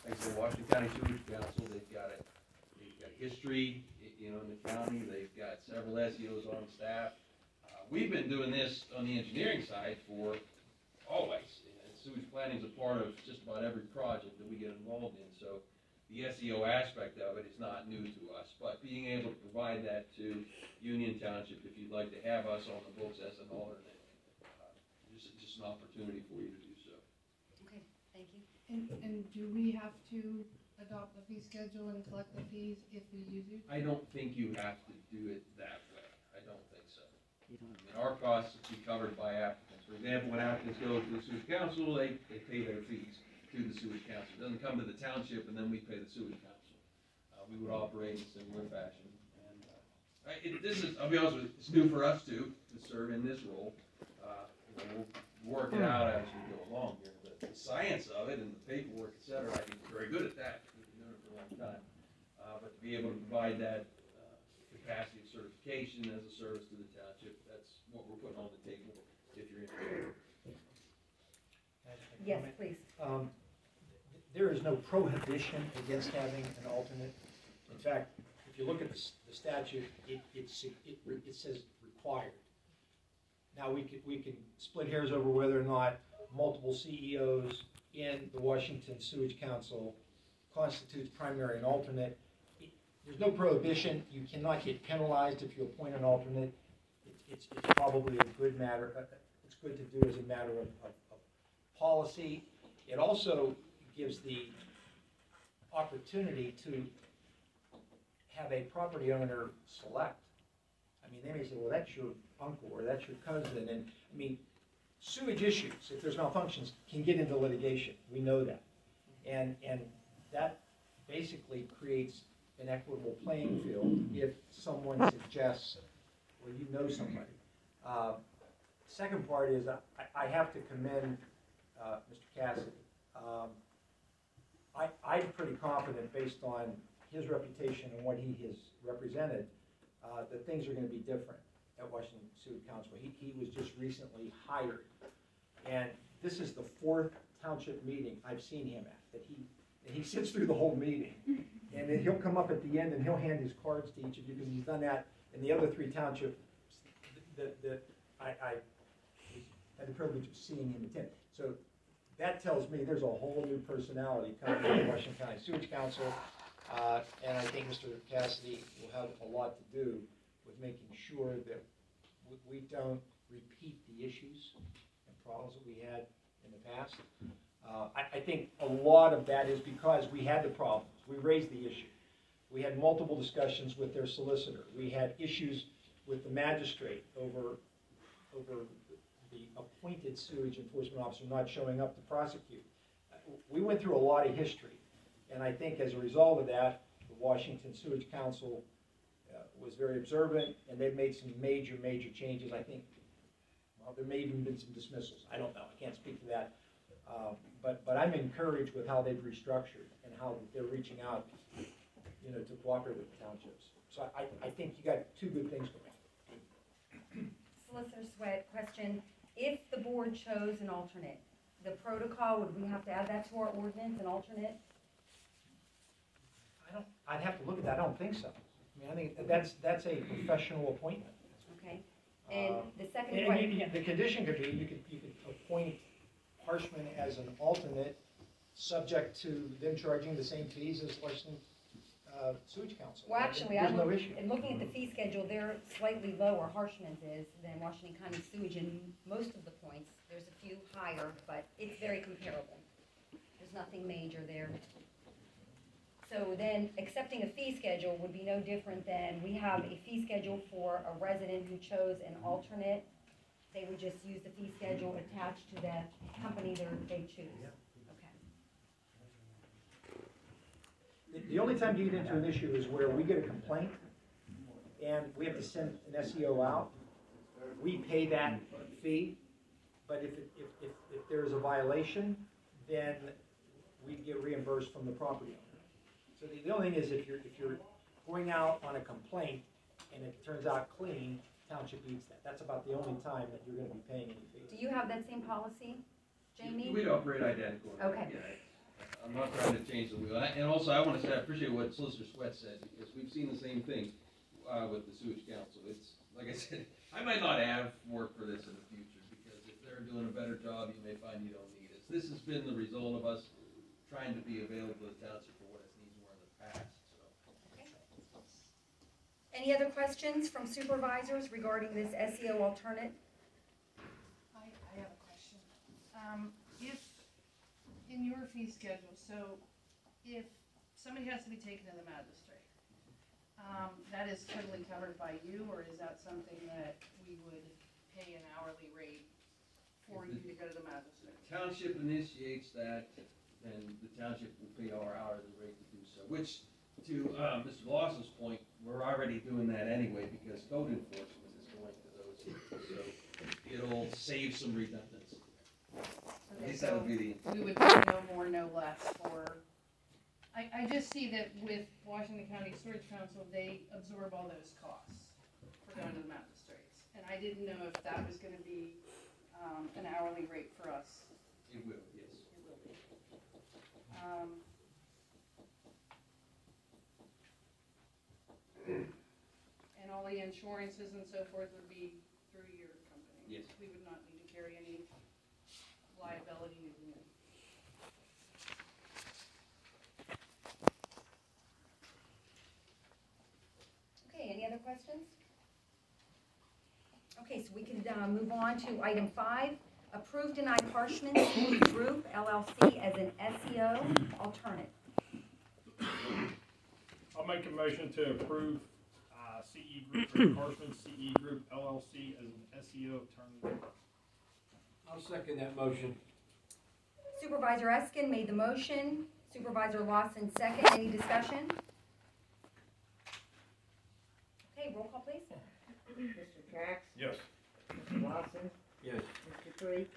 like I said, Washington County Sewage Council, they've got history, you know, in the county. They've got several SEOs on staff. We've been doing this on the engineering side for always. And sewage planning is a part of just about every project that we get involved in. So the SEO aspect of it is not new to us, but being able to provide that to Union Township, if you'd like to have us on the books as an alternate, just an opportunity for you to do so. Okay, thank you. And do we have to adopt the fee schedule and collect the fees if we use you? I don't think you have to do it that way. I don't think so. I mean, our costs will be covered by applicants. For example, when applicants go to the sewage council, they pay their fees to the sewage council. It doesn't come to the township and then we pay the sewage council. We would operate in a similar fashion. And this is, I'll be honest with you, it's new for us to serve in this role. You know, we'll work it out as we go along here. But the science of it and the paperwork, et cetera, I think we're very good at that. We've been doing it for a long time. But to be able to provide that capacity of certification as a service to the township, that's what we're putting on the table if you're interested. Yes, please. There is no prohibition against having an alternate. In fact, if you look at the statute, it says required. Now we can split hairs over whether or not multiple CEOs in the Washington Sewage Council constitutes primary and alternate. There's no prohibition. You cannot get penalized if you appoint an alternate. It's probably a good matter. It's good to do as a matter of policy. It also gives the opportunity to have a property owner select. I mean, they may say, well, that's your uncle or that's your cousin. And I mean, sewage issues, if there's malfunctions, can get into litigation. We know that. And that basically creates an equitable playing field if someone suggests, or you know somebody. Second part is I have to commend Mr. Cassidy. I'm pretty confident, based on his reputation and what he has represented, that things are going to be different at Washington Sewage Council. He was just recently hired, and this is the 4th township meeting I've seen him at, that he sits through the whole meeting, and then he'll come up at the end and he'll hand his cards to each of you, because he's done that in the other 3 townships that I had the privilege of seeing him attend. So that tells me there's a whole new personality coming to the Washington County Sewage Council, and I think Mr. Cassidy will have a lot to do with making sure that we don't repeat the issues and problems that we had in the past. I think a lot of that is because we had the problems. We raised the issue. We had multiple discussions with their solicitor. We had issues with the magistrate over the appointed sewage enforcement officer not showing up to prosecute. We went through a lot of history, and I think as a result of that, the Washington Sewage Council was very observant, and they've made some major changes. I think, well, there may even been some dismissals. I don't know. I can't speak to that. But I'm encouraged with how they've restructured and how they're reaching out, you know, to cooperate with the townships. So I think you got 2 good things going. Solicitor Sweat, question. If the board chose an alternate, the protocol, would we have to add that to our ordinance, an alternate? I'd have to look at that. I don't think so. I mean, I think that's a professional appointment. Okay. And the second and question. the condition could be you could appoint Harshman as an alternate, subject to them charging the same fees as Washington Sewage Council. Well, actually, there's no issue. And looking at the fee schedule, they're slightly lower, Harshman's is, than Washington County Sewage in most of the points. There's a few higher, but it's very comparable. There's nothing major there. So then, accepting a fee schedule would be no different than we have a fee schedule for a resident who chose an alternate. They would just use the fee schedule attached to the company they choose. The only time you get into an issue is where we get a complaint and we have to send an SEO out. We pay that fee, but if there is a violation, then we get reimbursed from the property owner. So the only thing is if you're going out on a complaint and it turns out clean, township eats that. That's about the only time that you're going to be paying any fee. Do you have that same policy, Jamie? We'd operate identical. Okay. Yeah. I'm not trying to change the wheel. And also, I want to say, I appreciate what Solicitor Sweat said, because we've seen the same thing with the sewage council. It's, like I said, I might not have work for this in the future, because if they're doing a better job, you may find you don't need us. This has been the result of us trying to be available to the township for what its needs were in the past, so. Okay. Any other questions from supervisors regarding this SEO alternate? I have a question. If, in your fee schedule, so if somebody has to be taken to the magistrate, that is totally covered by you, or is that something that we would pay an hourly rate for you to go to the magistrate? Township initiates that, then the township will pay our hourly rate to do so, which, to Mr. Lawson's point, we're already doing that anyway, because code enforcement is going to those, so it'll save some redundancy. At least that would be the intent. We would pay no more, no less for, I just see that with Washington County Storage Council, they absorb all those costs for going to the magistrates. And I didn't know if that was gonna be, an hourly rate for us. It will, yes. It will be. And all the insurances and so forth would be through your company? Yes. We would not need to carry any liability to you? Okay, any other questions? Okay, so we can move on to item 5. Approve, deny Harshman Sewage Group LLC as an SEO alternate. I'll make a motion to approve CE Group, Horseman CE Group LLC as an SEO alternative. I'll second that motion. Supervisor Eskin made the motion. Supervisor Lawson second. Any discussion? Okay, roll call please. Mr. Cox? Yes. Mr. Lawson? Yes. Mr. Creed?